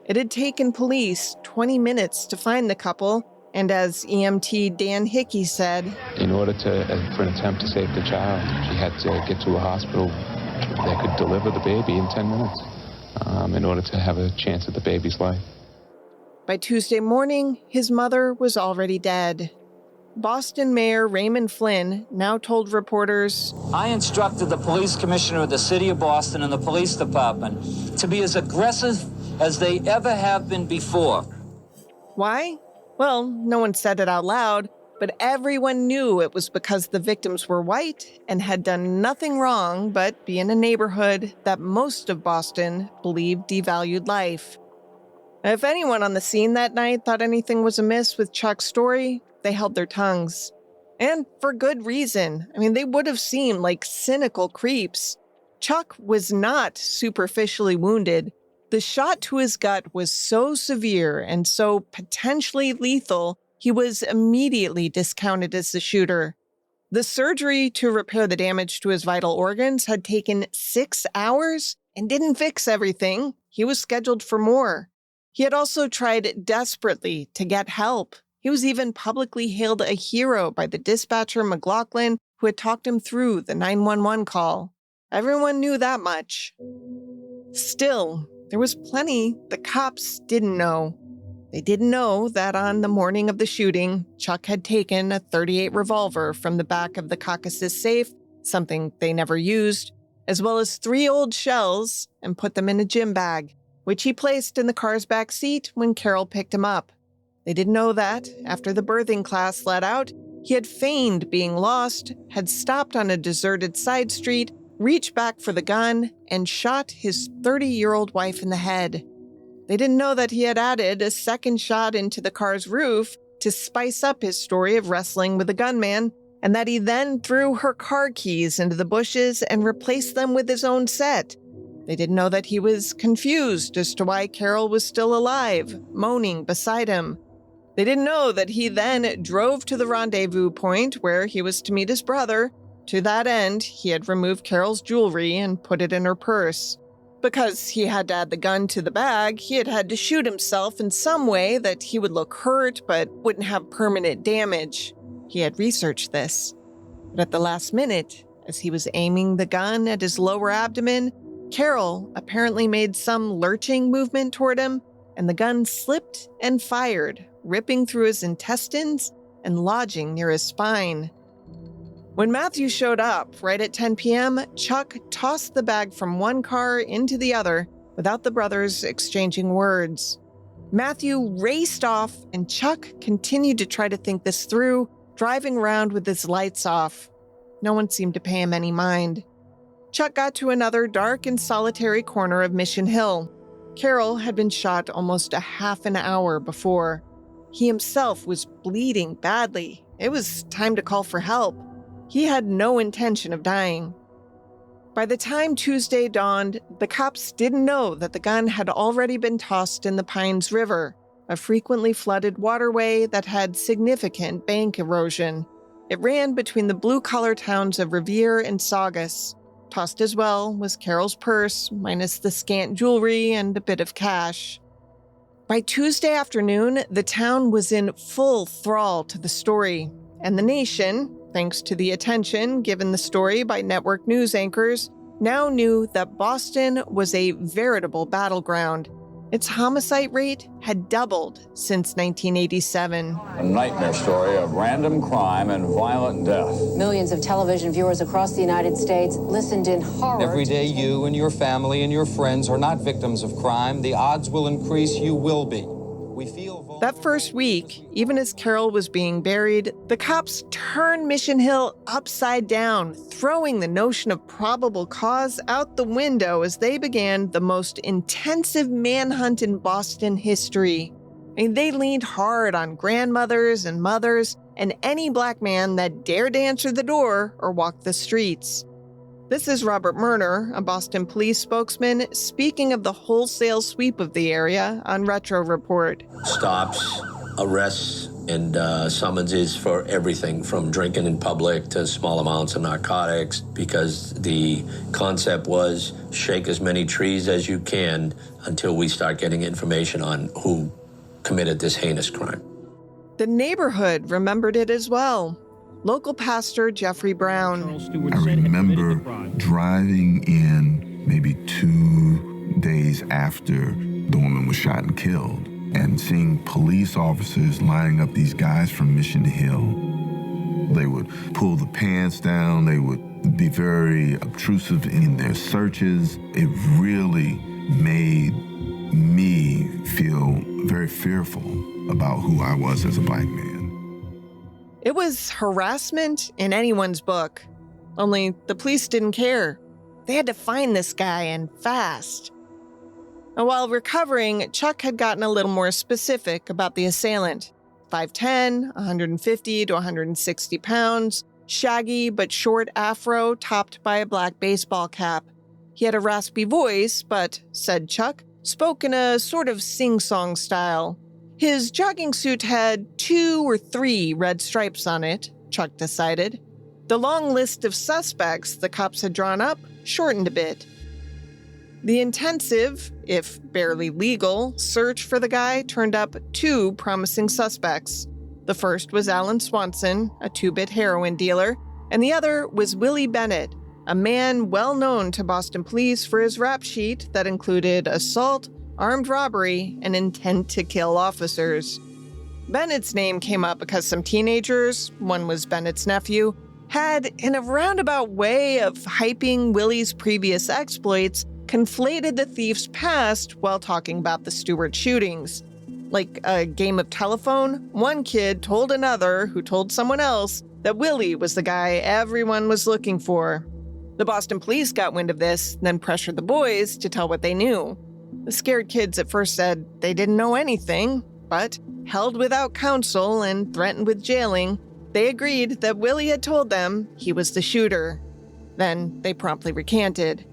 It had taken police 20 minutes to find the couple, and as EMT Dan Hickey said, "In order for an attempt to save the child, she had to get to a hospital that could deliver the baby in 10 minutes in order to have a chance at the baby's life." By Tuesday morning, his mother was already dead. Boston Mayor Raymond Flynn now told reporters, "I instructed the police commissioner of the city of Boston and the police department to be as aggressive as they ever have been before." Why? Well, no one said it out loud, but everyone knew it was because the victims were white and had done nothing wrong but be in a neighborhood that most of Boston believed devalued life. If anyone on the scene that night thought anything was amiss with Chuck's story, they held their tongues. And for good reason. I mean, they would have seemed like cynical creeps. Chuck was not superficially wounded. The shot to his gut was so severe and so potentially lethal, he was immediately discounted as the shooter. The surgery to repair the damage to his vital organs had taken 6 hours and didn't fix everything. He was scheduled for more. He had also tried desperately to get help, He was even publicly hailed a hero by the dispatcher McLaughlin, who had talked him through the 911 call. Everyone knew that much. Still, there was plenty the cops didn't know. They didn't know that on the morning of the shooting, Chuck had taken a .38 revolver from the back of the Caucasus safe, something they never used, as well as 3 old shells, and put them in a gym bag, which he placed in the car's back seat when Carol picked him up. They didn't know that, after the birthing class let out, he had feigned being lost, had stopped on a deserted side street, reached back for the gun, and shot his 30-year-old wife in the head. They didn't know that he had added a second shot into the car's roof to spice up his story of wrestling with a gunman, and that he then threw her car keys into the bushes and replaced them with his own set. They didn't know that he was confused as to why Carol was still alive, moaning beside him. They didn't know that he then drove to the rendezvous point where he was to meet his brother. To that end, he had removed Carol's jewelry and put it in her purse. Because he had to add the gun to the bag, he had to shoot himself in some way that he would look hurt but wouldn't have permanent damage. He had researched this. But at the last minute, as he was aiming the gun at his lower abdomen, Carol apparently made some lurching movement toward him, and the gun slipped and fired, ripping through his intestines and lodging near his spine. When Matthew showed up, right at 10 p.m., Chuck tossed the bag from one car into the other without the brothers exchanging words. Matthew raced off, and Chuck continued to try to think this through, driving around with his lights off. No one seemed to pay him any mind. Chuck got to another dark and solitary corner of Mission Hill. Carol had been shot almost a half an hour before. He himself was bleeding badly. It was time to call for help. He had no intention of dying. By the time Tuesday dawned, the cops didn't know that the gun had already been tossed in the Pines River, a frequently flooded waterway that had significant bank erosion. It ran between the blue-collar towns of Revere and Saugus. Tossed as well was Carol's purse, minus the scant jewelry and a bit of cash. By Tuesday afternoon, the town was in full thrall to the story, and the nation, thanks to the attention given the story by network news anchors, now knew that Boston was a veritable battleground. Its homicide rate had doubled since 1987. A nightmare story of random crime and violent death. Millions of television viewers across the United States listened in horror. Every day you and your family and your friends are not victims of crime. The odds will increase. You will be. That first week, even as Carol was being buried, the cops turned Mission Hill upside down, throwing the notion of probable cause out the window as they began the most intensive manhunt in Boston history. And they leaned hard on grandmothers and mothers and any black man that dared answer the door or walk the streets. This is Robert Murner, a Boston police spokesman, speaking of the wholesale sweep of the area on Retro Report. Stops, arrests, and summonses for everything from drinking in public to small amounts of narcotics, because the concept was shake as many trees as you can until we start getting information on who committed this heinous crime. The neighborhood remembered it as well. Local pastor Jeffrey Brown. I remember driving in maybe 2 days after the woman was shot and killed and seeing police officers lining up these guys from Mission Hill. They would pull the pants down. They would be very obtrusive in their searches. It really made me feel very fearful about who I was as a black man. It was harassment in anyone's book. Only the police didn't care. They had to find this guy, and fast. And while recovering, Chuck had gotten a little more specific about the assailant. 5'10", 150 to 160 pounds, shaggy but short afro topped by a black baseball cap. He had a raspy voice, but, said Chuck, spoke in a sort of sing-song style. His jogging suit had 2 or 3 red stripes on it, Chuck decided. The long list of suspects the cops had drawn up shortened a bit. The intensive, if barely legal, search for the guy turned up 2 promising suspects. The first was Alan Swanson, a 2-bit heroin dealer, and the other was Willie Bennett, a man well known to Boston police for his rap sheet that included assault, armed robbery, and intent to kill officers. Bennett's name came up because some teenagers, one was Bennett's nephew, had, in a roundabout way of hyping Willie's previous exploits, conflated the thief's past while talking about the Stuart shootings. Like a game of telephone, one kid told another who told someone else that Willie was the guy everyone was looking for. The Boston police got wind of this, then pressured the boys to tell what they knew. The scared kids at first said they didn't know anything, but held without counsel and threatened with jailing, they agreed that Willie had told them he was the shooter. Then they promptly recanted.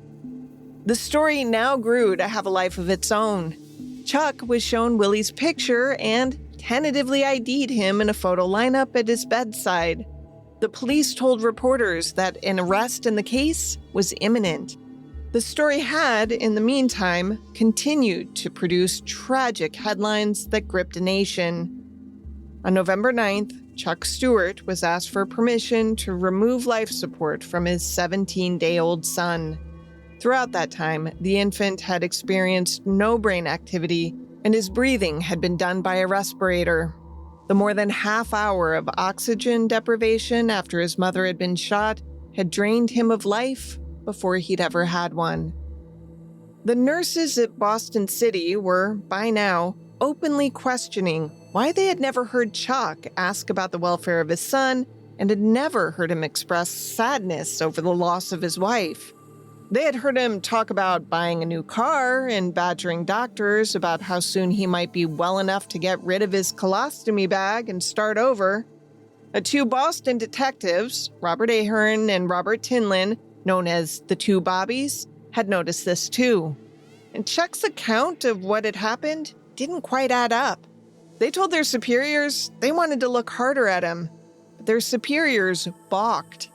The story now grew to have a life of its own. Chuck was shown Willie's picture and tentatively ID'd him in a photo lineup at his bedside. The police told reporters that an arrest in the case was imminent. The story had, in the meantime, continued to produce tragic headlines that gripped a nation. On November 9th, Chuck Stuart was asked for permission to remove life support from his 17-day-old son. Throughout that time, the infant had experienced no brain activity, and his breathing had been done by a respirator. The more than half hour of oxygen deprivation after his mother had been shot had drained him of life before he'd ever had one. The nurses at Boston City were, by now, openly questioning why they had never heard Chuck ask about the welfare of his son and had never heard him express sadness over the loss of his wife. They had heard him talk about buying a new car and badgering doctors about how soon he might be well enough to get rid of his colostomy bag and start over. The 2 Boston detectives, Robert Ahern and Robert Tinlin, known as the 2 Bobbies, had noticed this too. And Chuck's account of what had happened didn't quite add up. They told their superiors they wanted to look harder at him, but their superiors balked.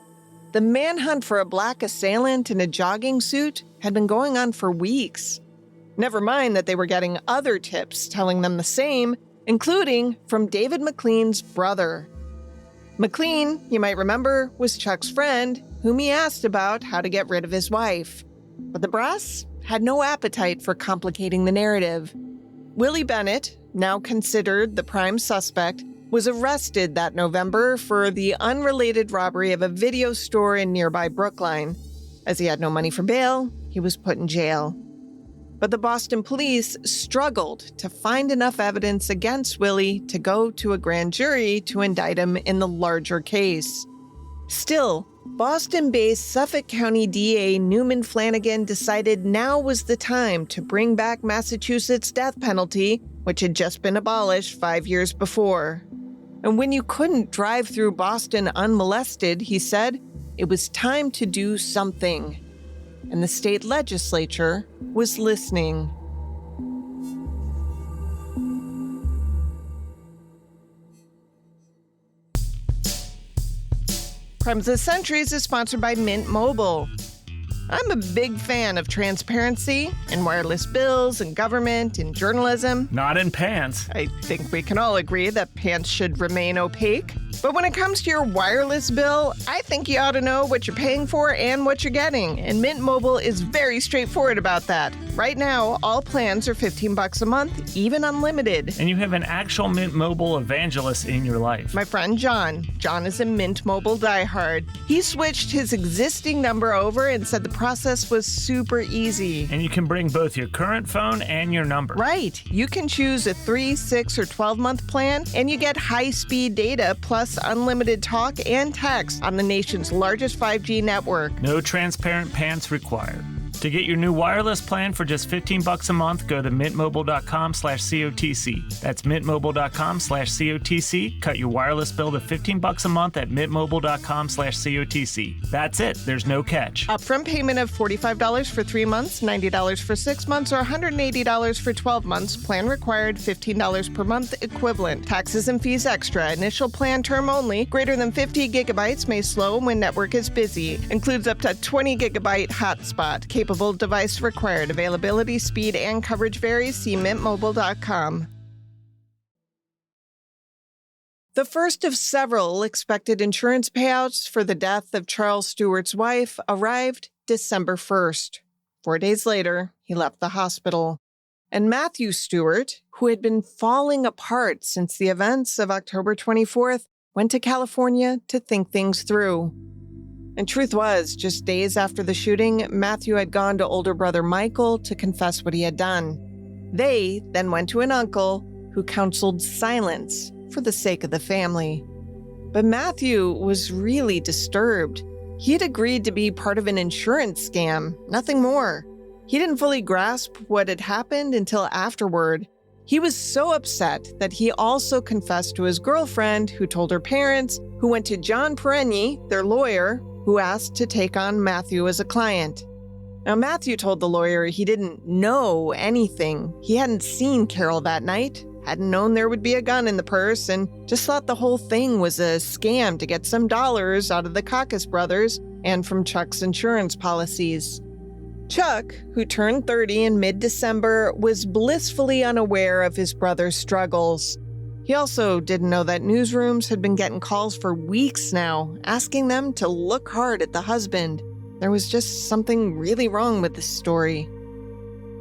The manhunt for a black assailant in a jogging suit had been going on for weeks. Never mind that they were getting other tips telling them the same, including from David McLean's brother. McLean, you might remember, was Chuck's friend, whom he asked about how to get rid of his wife. But the brass had no appetite for complicating the narrative. Willie Bennett, now considered the prime suspect, was arrested that November for the unrelated robbery of a video store in nearby Brookline. As he had no money for bail, he was put in jail. But the Boston police struggled to find enough evidence against Willie to go to a grand jury to indict him in the larger case. Still, Boston-based Suffolk County DA Newman Flanagan decided now was the time to bring back Massachusetts' death penalty, which had just been abolished 5 years before. And when you couldn't drive through Boston unmolested, he said, it was time to do something. And the state legislature was listening. Crimes of Centuries is sponsored by Mint Mobile. I'm a big fan of transparency in wireless bills and government and journalism. Not in pants. I think we can all agree that pants should remain opaque. But when it comes to your wireless bill, I think you ought to know what you're paying for and what you're getting. And Mint Mobile is very straightforward about that. Right now, all plans are $15 a month, even unlimited. And you have an actual Mint Mobile evangelist in your life. My friend John. John is a Mint Mobile diehard. He switched his existing number over and said the process was super easy. And you can bring both your current phone and your number. Right. You can choose a 3, 6, or 12-month plan, and you get high-speed data plus unlimited talk and text on the nation's largest 5G network. No transparent pants required. To get your new wireless plan for just $15 a month, go to mintmobile.com/COTC. That's mintmobile.com/COTC. Cut your wireless bill to $15 a month at mintmobile.com/COTC. That's it. There's no catch. Upfront payment of $45 for 3 months, $90 for 6 months, or $180 for 12 months. Plan required, $15 per month equivalent. Taxes and fees extra. Initial plan term only. Greater than 50 gigabytes may slow when network is busy. Includes up to 20 gigabyte hotspot. Capable device required. Availability, speed, and coverage varies. See mintmobile.com. The first of several expected insurance payouts for the death of Charles Stewart's wife arrived December 1st. 4 days later, he left the hospital. And Matthew Stewart, who had been falling apart since the events of October 24th, went to California to think things through. And truth was, just days after the shooting, Matthew had gone to older brother Michael to confess what he had done. They then went to an uncle who counseled silence for the sake of the family. But Matthew was really disturbed. He had agreed to be part of an insurance scam, nothing more. He didn't fully grasp what had happened until afterward. He was so upset that he also confessed to his girlfriend, who told her parents, who went to John Perenni, their lawyer, who asked to take on Matthew as a client. Now, Matthew told the lawyer he didn't know anything. He hadn't seen Carol that night, hadn't known there would be a gun in the purse, and just thought the whole thing was a scam to get some dollars out of the Caucus brothers and from Chuck's insurance policies. Chuck, who turned 30 in mid-December, was blissfully unaware of his brother's struggles. He also didn't know that newsrooms had been getting calls for weeks now, asking them to look hard at the husband. There was just something really wrong with this story.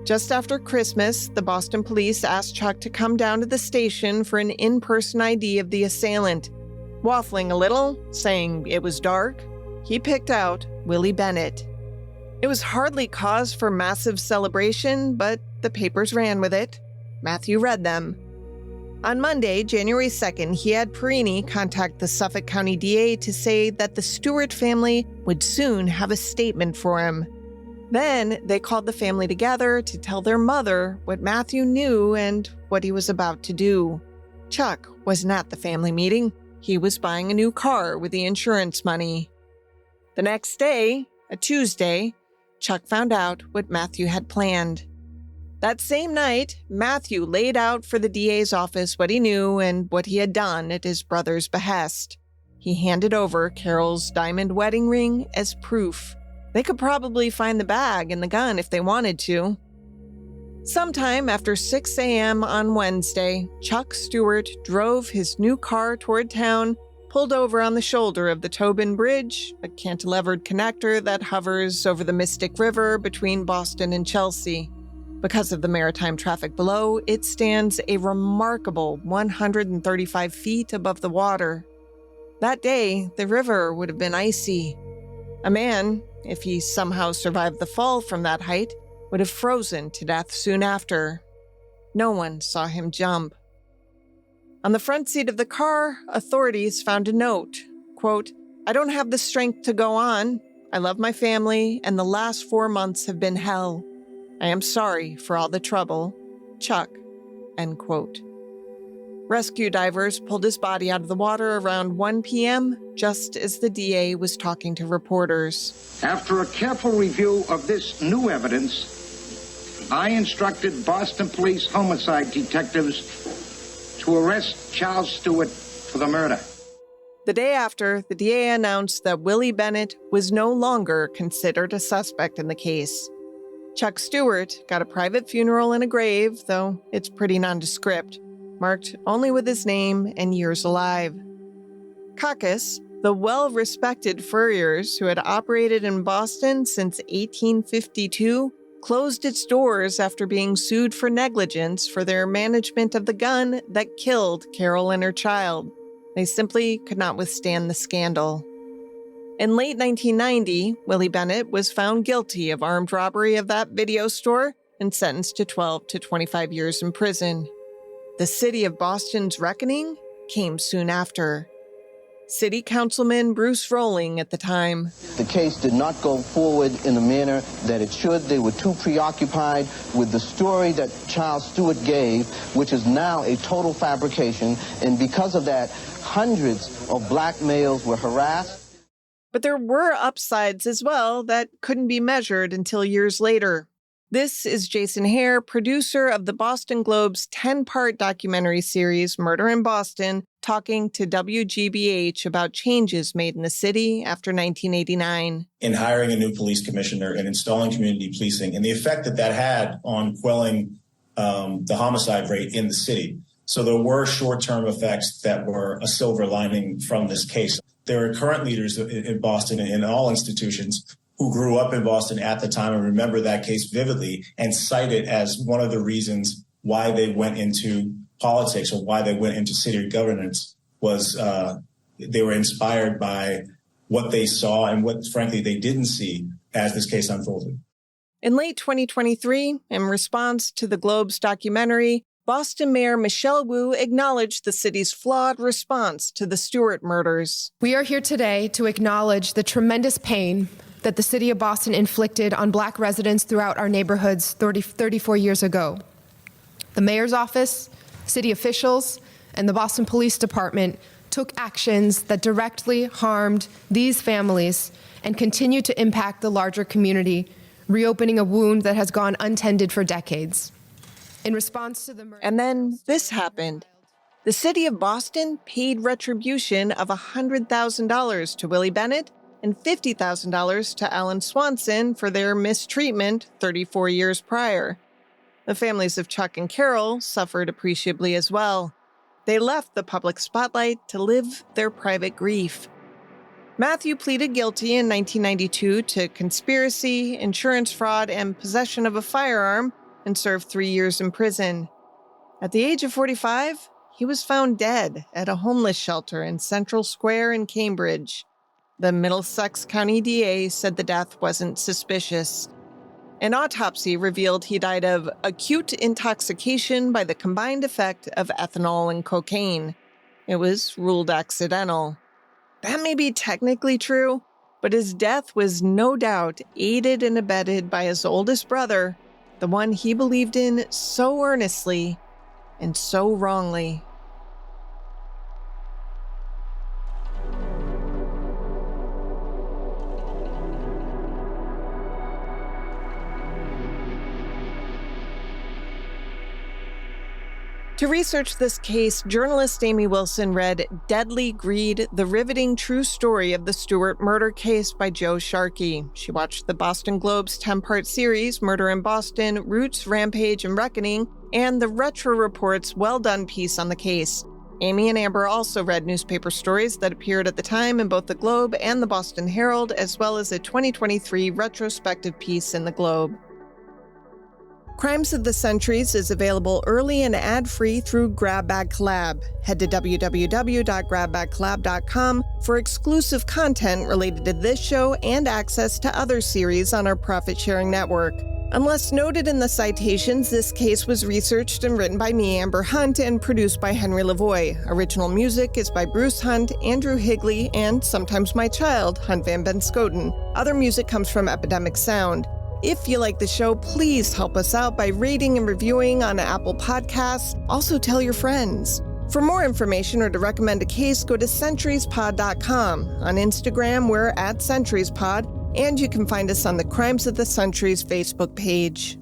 Just after Christmas, the Boston police asked Chuck to come down to the station for an in-person ID of the assailant. Waffling a little, saying it was dark, he picked out Willie Bennett. It was hardly cause for massive celebration, but the papers ran with it. Matthew read them. On Monday, January 2nd, he had Perenni contact the Suffolk County DA to say that the Stewart family would soon have a statement for him. Then they called the family together to tell their mother what Matthew knew and what he was about to do. Chuck wasn't at the family meeting. He was buying a new car with the insurance money. The next day, a Tuesday, Chuck found out what Matthew had planned. That same night, Matthew laid out for the DA's office what he knew and what he had done at his brother's behest. He handed over Carol's diamond wedding ring as proof. They could probably find the bag and the gun if they wanted to. Sometime after 6 a.m. on Wednesday, Chuck Stewart drove his new car toward town, pulled over on the shoulder of the Tobin Bridge, a cantilevered connector that hovers over the Mystic River between Boston and Chelsea. Because of the maritime traffic below, it stands a remarkable 135 feet above the water. That day, the river would have been icy. A man, if he somehow survived the fall from that height, would have frozen to death soon after. No one saw him jump. On the front seat of the car, authorities found a note, quote, "I don't have the strength to go on. I love my family, and the last 4 months have been hell. I am sorry for all the trouble. Chuck," end quote. Rescue divers pulled his body out of the water around 1 p.m., just as the DA was talking to reporters. After a careful review of this new evidence, I instructed Boston Police homicide detectives to arrest Charles Stewart for the murder. The day after, the DA announced that Willie Bennett was no longer considered a suspect in the case. Chuck Stewart got a private funeral and a grave, though it's pretty nondescript, marked only with his name and years alive. Caucus, the well-respected furriers who had operated in Boston since 1852, closed its doors after being sued for negligence for their management of the gun that killed Carol and her child. They simply could not withstand the scandal. In late 1990, Willie Bennett was found guilty of armed robbery of that video store and sentenced to 12 to 25 years in prison. The city of Boston's reckoning came soon after. City Councilman Bruce Rowling at the time. The case did not go forward in the manner that it should. They were too preoccupied with the story that Charles Stewart gave, which is now a total fabrication. And because of that, hundreds of black males were harassed. But there were upsides as well that couldn't be measured until years later. This is Jason Hare, producer of the Boston Globe's 10-part documentary series, Murder in Boston, talking to WGBH about changes made in the city after 1989. In hiring a new police commissioner and installing community policing and the effect that that had on quelling the homicide rate in the city. So there were short-term effects that were a silver lining from this case. There are current leaders in Boston and in all institutions who grew up in Boston at the time and remember that case vividly and cite it as one of the reasons why they went into politics or why they went into city governance was they were inspired by what they saw and what, frankly, they didn't see as this case unfolded. In late 2023, in response to the Globe's documentary, Boston Mayor Michelle Wu acknowledged the city's flawed response to the Stuart murders. We are here today to acknowledge the tremendous pain that the city of Boston inflicted on Black residents throughout our neighborhoods 34 years ago. The mayor's office, city officials, and the Boston Police Department took actions that directly harmed these families and continue to impact the larger community, reopening a wound that has gone untended for decades. In response to the murder... And then this happened. The city of Boston paid retribution of $100,000 to Willie Bennett and $50,000 to Alan Swanson for their mistreatment 34 years prior. The families of Chuck and Carol suffered appreciably as well. They left the public spotlight to live their private grief. Matthew pleaded guilty in 1992 to conspiracy, insurance fraud, and possession of a firearm, and served 3 years in prison. At the age of 45, he was found dead at a homeless shelter in Central Square in Cambridge. The Middlesex County DA said the death wasn't suspicious. An autopsy revealed he died of acute intoxication by the combined effect of ethanol and cocaine. It was ruled accidental. That may be technically true, but his death was no doubt aided and abetted by his oldest brother, the one he believed in so earnestly and so wrongly. To research this case, journalist Amy Wilson read Deadly Greed, the riveting true story of the Stuart murder case by Joe Sharkey. She watched the Boston Globe's 10-part series, Murder in Boston, Roots, Rampage, and Reckoning, and the Retro Report's well-done piece on the case. Amy and Amber also read newspaper stories that appeared at the time in both the Globe and the Boston Herald, as well as a 2023 retrospective piece in the Globe. Crimes of the Centuries is available early and ad-free through Grab Bag Collab. Head to www.grabbagcollab.com for exclusive content related to this show and access to other series on our profit-sharing network. Unless noted in the citations, this case was researched and written by me, Amber Hunt, and produced by Henry Lavoie. Original music is by Bruce Hunt, Andrew Higley, and sometimes my child, Hunt Van Benscoten. Other music comes from Epidemic Sound. If you like the show, please help us out by rating and reviewing on Apple Podcasts. Also tell your friends. For more information or to recommend a case, go to centuriespod.com. On Instagram, we're @centuriespod, and you can find us on the Crimes of the Centuries Facebook page.